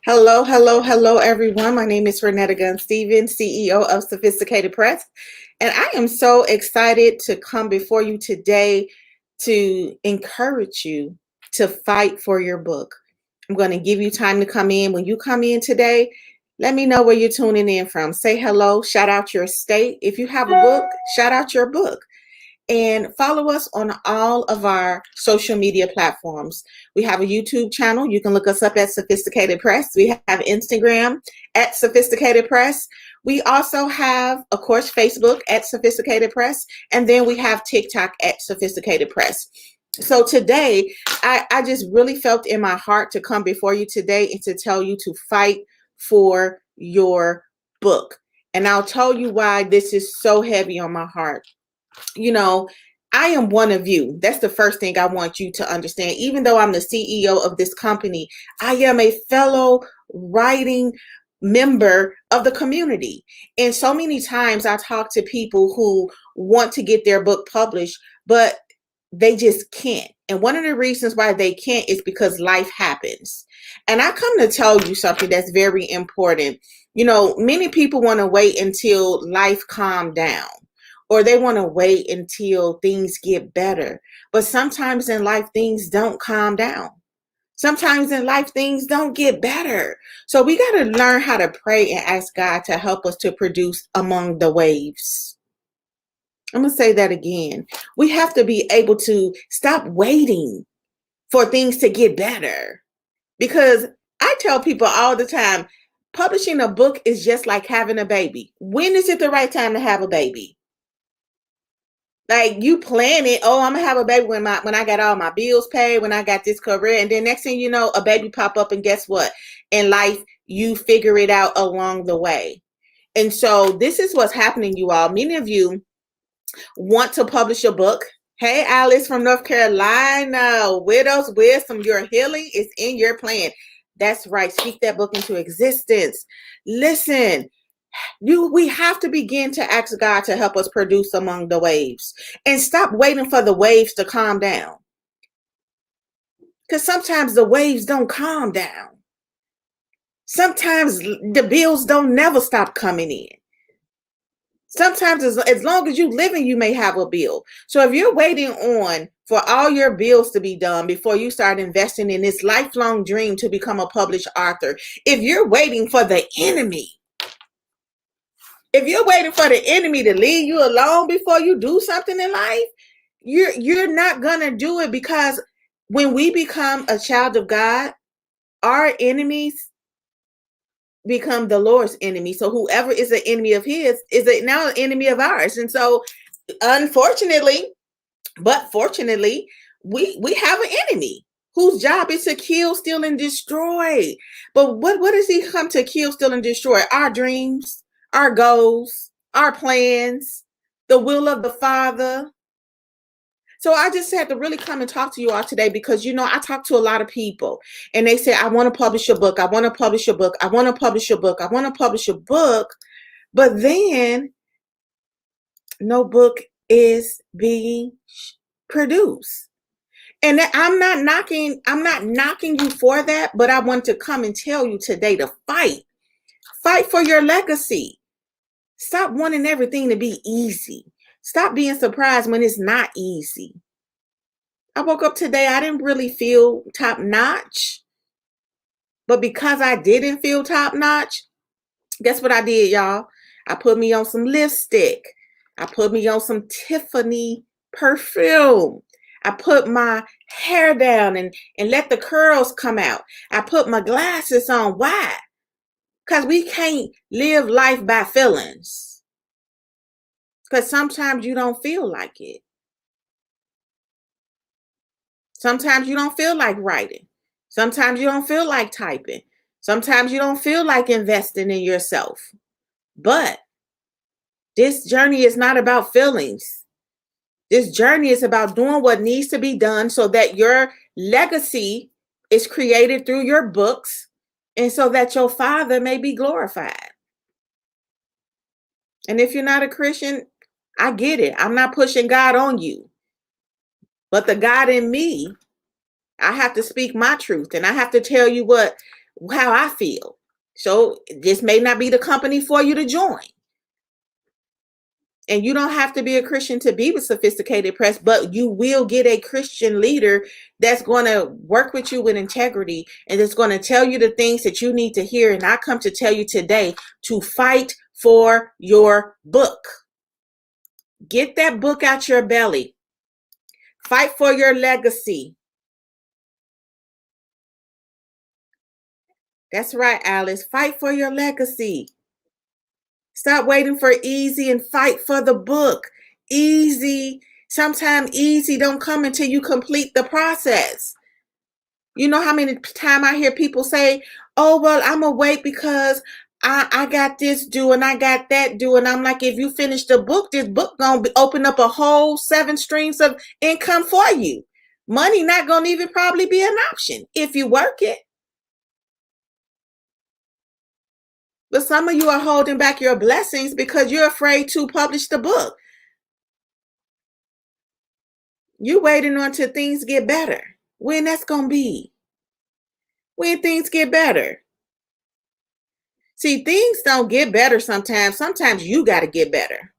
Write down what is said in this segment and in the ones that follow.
Hello, hello, hello, everyone. My name is Renetta Gunn Stevens, CEO of Sophisticated Press, and I am so excited to come before you today to encourage you to fight for your book. I'm going to give you time to come in. When you come in today, let me know where you're tuning in from. Say hello, shout out your state. If you have a book, shout out your book. And follow us on all of our social media platforms. We have a YouTube channel. You can look us up at Sophisticated Press. We have Instagram at Sophisticated Press. We also have, of course, Facebook at Sophisticated Press. And then we have TikTok at Sophisticated Press. So today, I just really felt in my heart to come before you today and to tell you to fight for your book. And I'll tell you why this is so heavy on my heart. You know, I am one of you. That's the first thing I want you to understand. Even though I'm the CEO of this company, I am a fellow writing member of the community. And so many times I talk to people who want to get their book published, but they just can't. And one of the reasons why they can't is because life happens. And I come to tell you something that's very important. You know, many people want to wait until life calms down, or they want to wait until things get better. But sometimes in life, things don't calm down. Sometimes in life, things don't get better. So we got to learn how to pray and ask God to help us to produce among the waves. I'm going to say that again. We have to be able to stop waiting for things to get better. Because I tell people all the time, publishing a book is just like having a baby. When is it the right time to have a baby? Like, you plan it, oh, I'm gonna have a baby when I got all my bills paid, when I got this career, and then next thing you know, a baby pop up, and guess what? In life, you figure it out along the way. And so this is what's happening, you all. Many of you want to publish a book. Hey, Alice from North Carolina, Widow's Wisdom, your healing is in your plan. That's right. Speak that book into existence. Listen, we have to begin to ask God to help us produce among the waves and stop waiting for the waves to calm down. Because sometimes the waves don't calm down. Sometimes the bills don't never stop coming in. Sometimes as long as you living, you may have a bill. So if you're waiting on for all your bills to be done before you start investing in this lifelong dream to become a published author, if you're waiting for the enemy, if you're waiting for the enemy to leave you alone before you do something in life, you're not gonna do it. Because when we become a child of God, our enemies become the Lord's enemy. So whoever is an enemy of his is now an enemy of ours. And so unfortunately, but fortunately, we have an enemy whose job is to kill, steal, and destroy. But what does he come to kill, steal, and destroy? Our dreams, our goals, our plans, the will of the Father. So I just had to really come and talk to you all today because, you know, I talk to a lot of people and they say, I want to publish a book. I want to publish a book. I want to publish a book. I want to publish a book. But then no book is being produced. And I'm not knocking you for that, but I want to come and tell you today to fight. Fight for your legacy. Stop wanting everything to be easy. Stop being surprised when it's not easy. I woke up today, I didn't really feel top notch. But because I didn't feel top notch, guess what I did, y'all? I put me on some lipstick. I put me on some Tiffany perfume. I put my hair down and let the curls come out. I put my glasses on. Why? Because we can't live life by feelings. Because sometimes you don't feel like it. Sometimes you don't feel like writing. Sometimes you don't feel like typing. Sometimes you don't feel like investing in yourself. But this journey is not about feelings. This journey is about doing what needs to be done so that your legacy is created through your books and so that your Father may be glorified. And if you're not a Christian, I get it. I'm not pushing God on you. But the God in me I have to speak my truth, and I have to tell you how I feel. So this may not be the company for you to join. And you don't have to be a Christian to be with Sophisticated Press, but you will get a Christian leader that's going to work with you with integrity and that's going to tell you the things that you need to hear. And I come to tell you today to fight for your book. Get that book out your belly. Fight for your legacy. That's right, Alice. Fight for your legacy. Stop waiting for easy and fight for the book. Sometimes easy don't come until you complete the process. You know how many times I hear people say, oh, well, I'm going to wait because I got this due and I got that due. And I'm like, if you finish the book, this book going to open up a whole 7 streams of income for you. Money not going to even probably be an option if you work it. But some of you are holding back your blessings because you're afraid to publish the book. You're waiting until things get better. When that's going to be? When things get better. See, things don't get better sometimes. Sometimes you got to get better.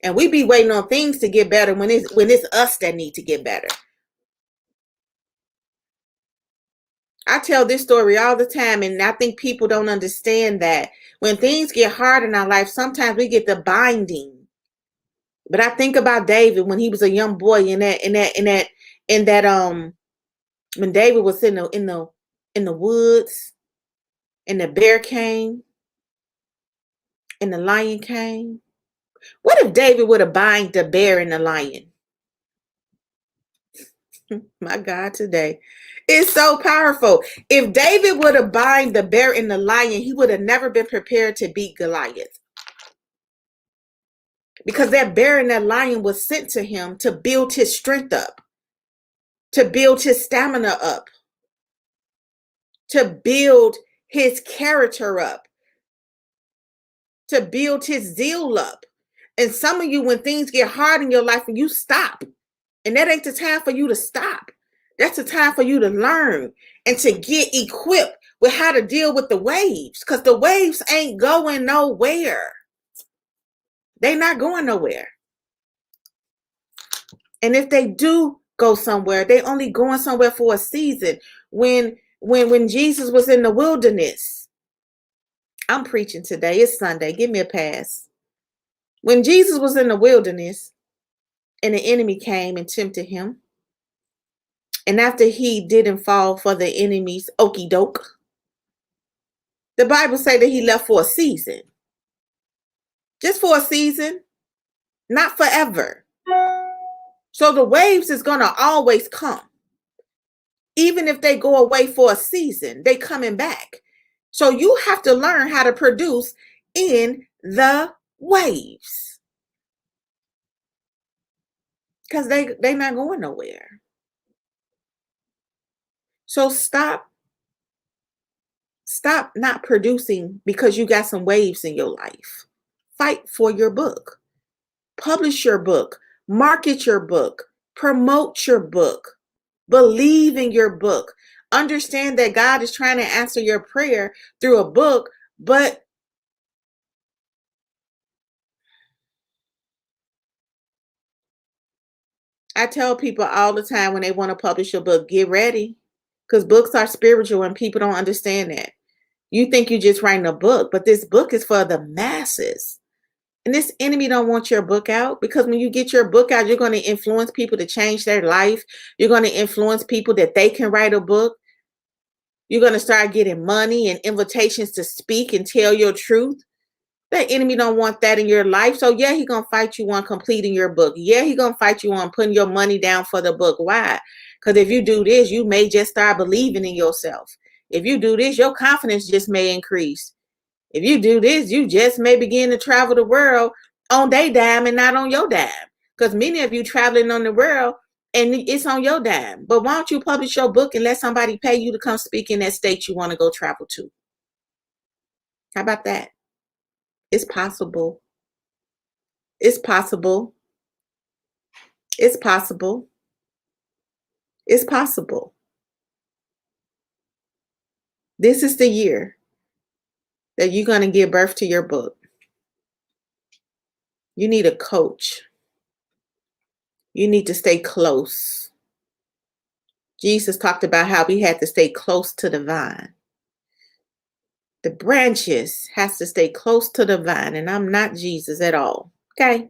And we be waiting on things to get better when it's us that need to get better. I tell this story all the time, and I think people don't understand that when things get hard in our life, sometimes we get the binding. But I think about David when he was a young boy when David was in the woods, and the bear came, and the lion came. What if David would have bind the bear and the lion? My God, today. It's so powerful. If David would have bind the bear and the lion, he would have never been prepared to beat Goliath. Because that bear and that lion was sent to him to build his strength up, to build his stamina up, to build his character up, to build his zeal up. And some of you, when things get hard in your life and you stop, and that ain't the time for you to stop. That's the time for you to learn and to get equipped with how to deal with the waves, because the waves ain't going nowhere. They're not going nowhere. And if they do go somewhere, they only going somewhere for a season. When Jesus was in the wilderness, I'm preaching today. It's Sunday. Give me a pass. When Jesus was in the wilderness and the enemy came and tempted him, and after he didn't fall for the enemy's okey doke, the Bible say that he left for a season. Just for a season, not forever. So the waves is going to always come. Even if they go away for a season, they coming back. So you have to learn how to produce in the waves. Because they're not going nowhere. So stop not producing because you got some waves in your life. Fight for your book. Publish your book. Market your book. Promote your book. Believe in your book. Understand that God is trying to answer your prayer through a book, but I tell people all the time when they want to publish a book, get ready, because books are spiritual and people don't understand that. You think you're just writing a book, but this book is for the masses. And this enemy don't want your book out, because when you get your book out, you're going to influence people to change their life. You're going to influence people that they can write a book. You're going to start getting money and invitations to speak and tell your truth. The enemy don't want that in your life. So yeah, he's going to fight you on completing your book. Yeah, he's going to fight you on putting your money down for the book. Why? Because if you do this, you may just start believing in yourself. If you do this, your confidence just may increase. If you do this, you just may begin to travel the world on their dime and not on your dime. Because many of you traveling on the world and it's on your dime. But why don't you publish your book and let somebody pay you to come speak in that state you want to go travel to? How about that? It's possible. It's possible. It's possible. It's possible. This is the year that you're going to give birth to your book. You need a coach. You need to stay close. Jesus talked about how we had to stay close to the vine. The branches has to stay close to the vine, and I'm not Jesus at all. Okay?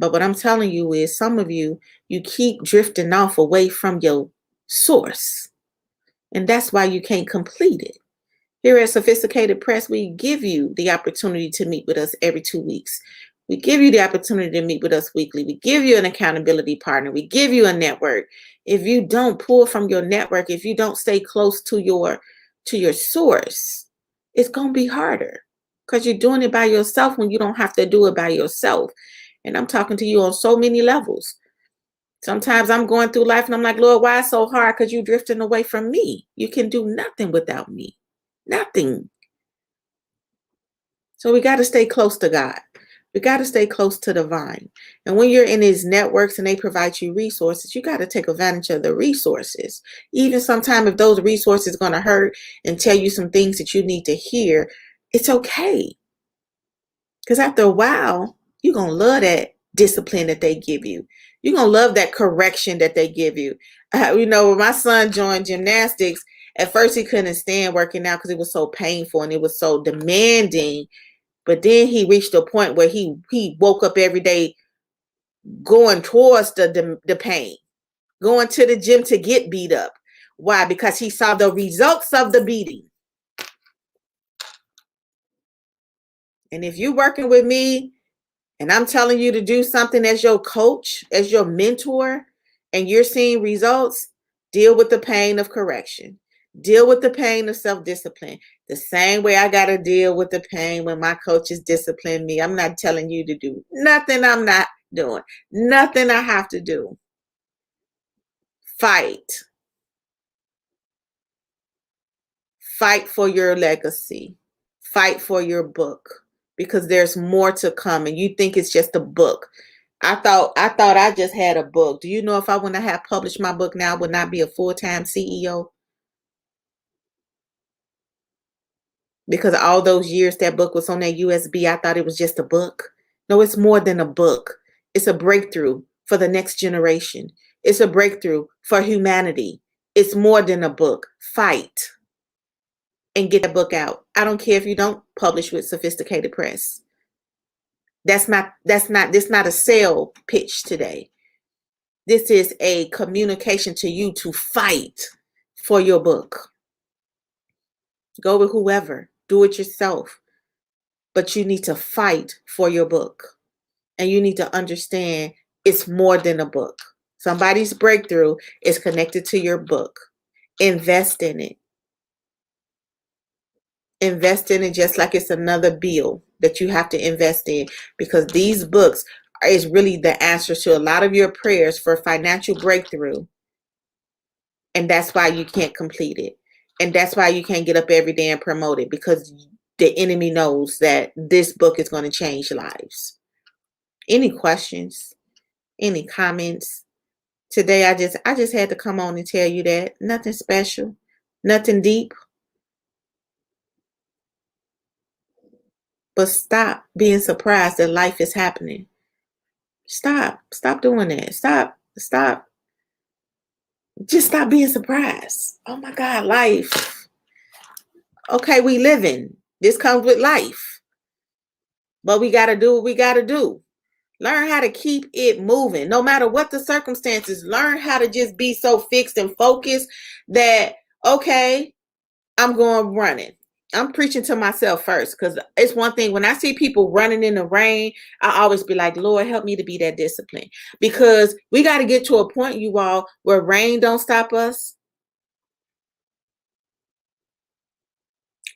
But what I'm telling you is some of you keep drifting off away from your source. And that's why you can't complete it. Here at Sophisticated Press, we give you the opportunity to meet with us every 2 weeks. We give you the opportunity to meet with us weekly. We give you an accountability partner. We give you a network. If you don't pull from your network, if you don't stay close to your source, it's going to be harder because you're doing it by yourself when you don't have to do it by yourself. And I'm talking to you on so many levels. Sometimes I'm going through life and I'm like, Lord, why it's so hard? Because you're drifting away from me. You can do nothing without me. Nothing. So we got to stay close to God. We got to stay close to the vine. And when you're in his networks and they provide you resources, you got to take advantage of the resources. Even sometimes if those resources are going to hurt and tell you some things that you need to hear, it's okay. Because after a while, you're going to love that discipline that they give you. You're going to love that correction that they give you. When my son joined gymnastics, at first he couldn't stand working out because it was so painful and it was so demanding. But then he reached a point where he woke up every day going towards the pain, going to the gym to get beat up. Why? Because he saw the results of the beating. And if you're working with me and I'm telling you to do something as your coach, as your mentor, and you're seeing results, deal with the pain of correction. Deal with the pain of self-discipline. The same way I got to deal with the pain when my coaches discipline me. I'm not telling you to do nothing I'm not doing. Nothing I have to do. Fight. Fight for your legacy. Fight for your book. Because there's more to come and you think it's just a book. I thought I just had a book. Do you know if I wouldn't have published my book now, I would not be a full-time CEO? Because all those years that book was on that USB, I thought it was just a book. No, it's more than a book. It's a breakthrough for the next generation. It's a breakthrough for humanity. It's more than a book. Fight and get that book out. I don't care if you don't publish with Sophisticated Press. This not a sale pitch today. This is a communication to you to fight for your book. Go with whoever. Do it yourself. But you need to fight for your book. And you need to understand it's more than a book. Somebody's breakthrough is connected to your book. Invest in it. Invest in it just like it's another bill that you have to invest in, because these books is really the answer to a lot of your prayers for financial breakthrough. And that's why you can't complete it. And that's why you can't get up every day and promote it, because the enemy knows that this book is going to change lives. Any questions? Any comments? Today I just had to come on and tell you that. Nothing special. Nothing deep. But stop being surprised that life is happening. Stop doing that. Stop. Just stop being surprised. Oh my God, life. Okay, we living. This comes with life. But we got to do what we got to do. Learn how to keep it moving. No matter what the circumstances, learn how to just be so fixed and focused that, okay, I'm going running. I'm preaching to myself first, because it's one thing when I see people running in the rain, I always be like, Lord, help me to be that disciplined, because we got to get to a point, you all, where rain don't stop us,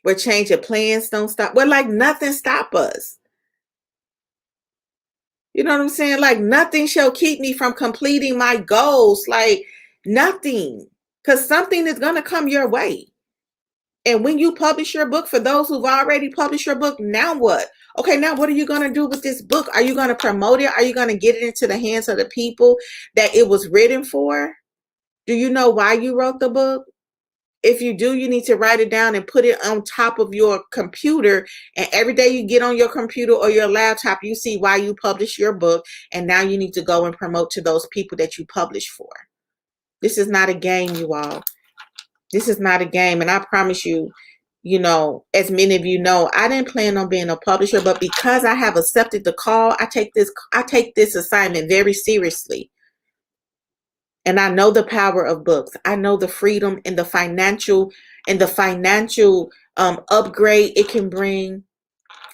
where change of plans don't stop, where like nothing stop us. You know what I'm saying? Like nothing shall keep me from completing my goals. Like nothing, because something is going to come your way. And when you publish your book, for those who've already published your book, now what? Okay, now what are you going to do with this book? Are you going to promote it? Are you going to get it into the hands of the people that it was written for? Do you know why you wrote the book? If you do, you need to write it down and put it on top of your computer. And every day you get on your computer or your laptop, you see why you publish your book. And now you need to go and promote to those people that you publish for. This is not a game, you all. This is not a game. And I promise you, you know, as many of you know, I didn't plan on being a publisher, but because I have accepted the call, I take this assignment very seriously. And I know the power of books. I know the freedom and the financial upgrade it can bring.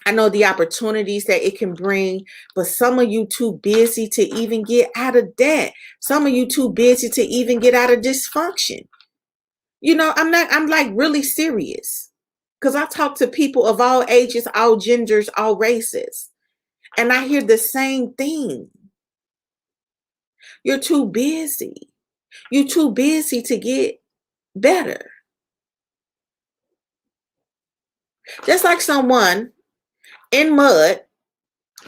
I know the opportunities that it can bring, but some of you too busy to even get out of debt. Some of you too busy to even get out of dysfunction. You know, I'm like really serious, because I talk to people of all ages, all genders, all races, and I hear the same thing. You're too busy. You're too busy to get better. Just like someone in mud,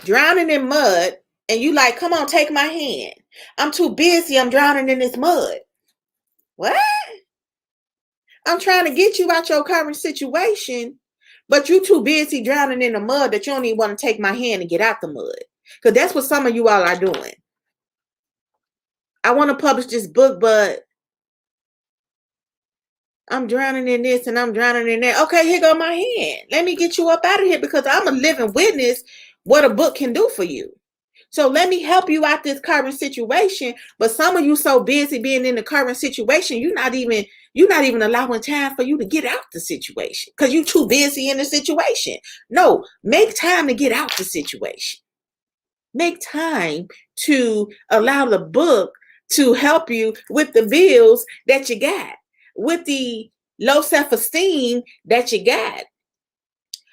drowning in mud, and you like, come on, take my hand. I'm too busy. I'm drowning in this mud. What? I'm trying to get you out your current situation, but you too busy drowning in the mud that you don't even want to take my hand and get out the mud. Because that's what some of you all are doing. I want to publish this book, but I'm drowning in this and I'm drowning in that. Okay, here go my hand. Let me get you up out of here, because I'm a living witness what a book can do for you. So let me help you out this current situation. But some of you so busy being in the current situation, you're not even allowing time for you to get out the situation, because you're too busy in the situation. No, make time to get out the situation. Make time to allow the book to help you with the bills that you got, with the low self-esteem that you got,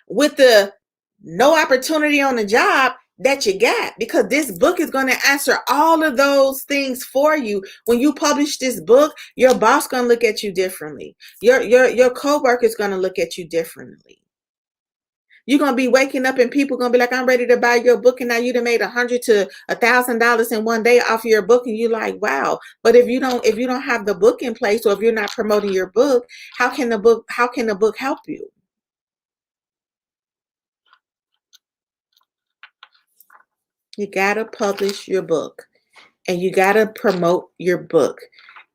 with the no opportunity on the job that you got, because this book is going to answer all of those things for you. When you publish this book, your boss going to look at you differently. Your co-worker is going to look at you differently. You're going to be waking up and people going to be like, I'm ready to buy your book. And now you done made $100 to $1,000 in one day off of your book. And you're like, wow. But if you don't have the book in place, or if you're not promoting your book, how can the book help you? You got to publish your book, and you got to promote your book,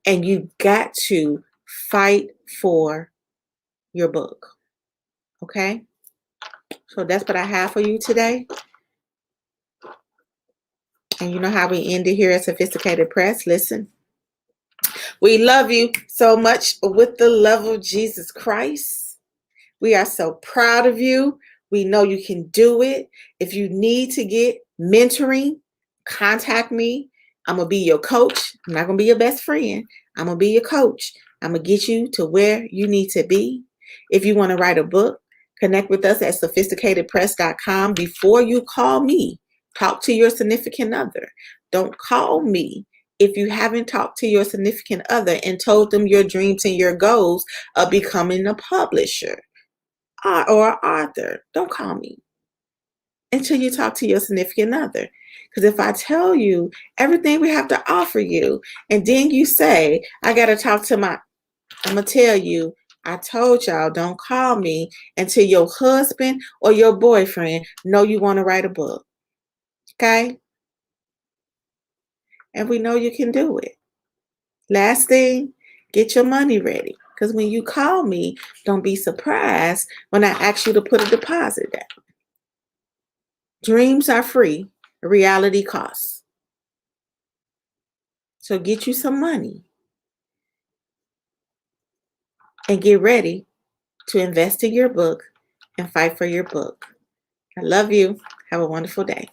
and you got to fight for your book. Okay? So that's what I have for you today. And you know how we end it here at Sophisticated Press. Listen, we love you so much with the love of Jesus Christ. We are so proud of you. We know you can do it. If you need to get mentoring, contact me. I'm going to be your coach. I'm not going to be your best friend. I'm going to be your coach. I'm going to get you to where you need to be. If you want to write a book, connect with us at sophisticatedpress.com. Before you call me, talk to your significant other. Don't call me if you haven't talked to your significant other and told them your dreams and your goals of becoming a publisher or an author. Don't call me until you talk to your significant other. Because if I tell you everything we have to offer you, and then you say, I got to talk to I'm going to tell you, I told y'all, don't call me until your husband or your boyfriend know you want to write a book. Okay? And we know you can do it. Last thing, get your money ready. Because when you call me, don't be surprised when I ask you to put a deposit down. Dreams are free. Reality costs. So get you some money and get ready to invest in your book and fight for your book. I love you. Have a wonderful day.